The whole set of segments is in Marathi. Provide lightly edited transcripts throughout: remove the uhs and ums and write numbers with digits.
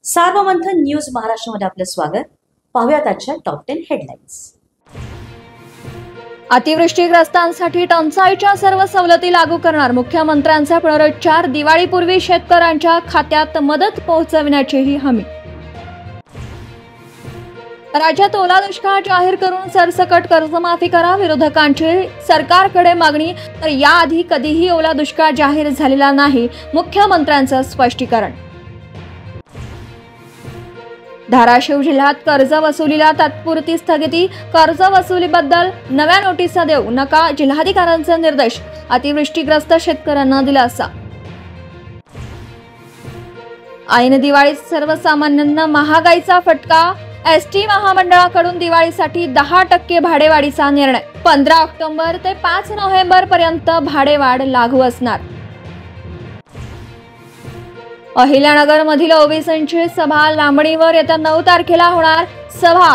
सार्वमंथन न्यूज महाराष्ट्रामध्ये आपलं स्वागत। पाहूयात आजच्या टॉप 10 हेडलाईन्स। अतिवृष्टीग्रस्तांसाठी टंचाईच्या सर्व सवलती लागू करणार मुख्यमंत्र्यांचा पुनरुच्चार। दिवाळीपूर्वी शेतकऱ्यांच्या खात्यात मदत पोहोचविण्याचीही हमी। राज्यात ओला दुष्काळ जाहीर करून सरसकट कर्जमाफी करा, विरोधकांची सरकारकडे मागणी। तर याआधी कधीही ओला दुष्काळ जाहीर झालेला नाही, मुख्यमंत्र्यांचं स्पष्टीकरण। धाराशिव जिल्ह्यात कर्ज वसुलीला तात्पुरती स्थगिती, कर्ज वसुलीबद्दल नव्या नोटिसा देऊ नका, जिल्हाधिकाऱ्यांचे निर्देश। अतिवृष्टीग्रस्त शेतकऱ्यांना दिलासा। ऐन दिवाळीत सर्वसामान्यांना महागाईचा फटका, एसटी महामंडळाकडून दिवाळीसाठी 10% भाडेवाढीचा निर्णय। 15 ऑक्टोबर ते 5 नोव्हेंबर पर्यंत भाडेवाढ लागू असणार। अहिल्यानगर मधील ओबीसींची सभा लांबणीवर येत्या 9 तारखेला होणार। सभा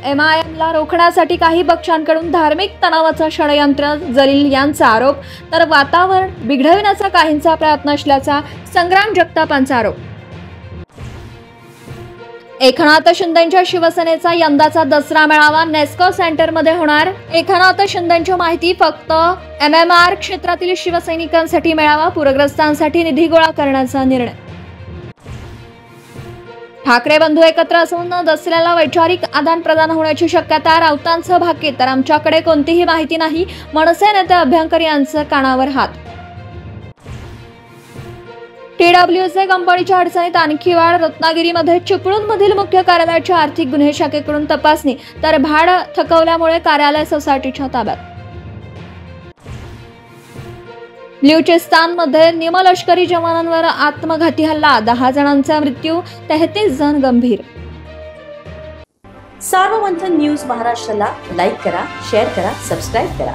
MIMला रोखण्यासाठी काही पक्षांकडून धार्मिक तणावाचं षडयंत्र, जलील यांचा आरोप। तर वातावरण बिघडविण्याचा काहींचा प्रयत्न असल्याचा संग्राम जगतापांचा आरोप। एकनाथ शिंदेंच्या शिवसेनेचा यंदाचा दसरा मेळावा नेस्को सेंटरमध्ये होणार। एकनाथ शिंदेंची माहिती, फक्त MMR क्षेत्रातील शिवसैनिकांसाठी मेळावा, पूरग्रस्तांसाठी निधी गोळा करण्याचा निर्णय। ठाकरे बंधू एकत्र असून दसऱ्याला वैचारिक आदान प्रदान होण्याची शक्यता, राऊतांचं भाकीत। तर आमच्याकडे कोणतीही माहिती नाही, मनसे नेते अभ्यंकर यांचं कानावर हात। TWC कंपनीच्या अडचणीत आणखी वाढ, रत्नागिरीमध्ये चिपळूणमधील मुख्य कार्यालयाच्या आर्थिक गुन्हे शाखेकडून तपासणी। तर भाड थकवल्यामुळे कार्यालय सोसायटीच्या ताब्यात। बलुचिस्तानमध्ये निमलष्करी जवानांवर आत्मघाती हल्ला, 10 जणांचा मृत्यू, 33 जण गंभीर। सार्वमंथन न्यूज महाराष्ट्राला लाईक करा, शेअर करा, सबस्क्राईब करा।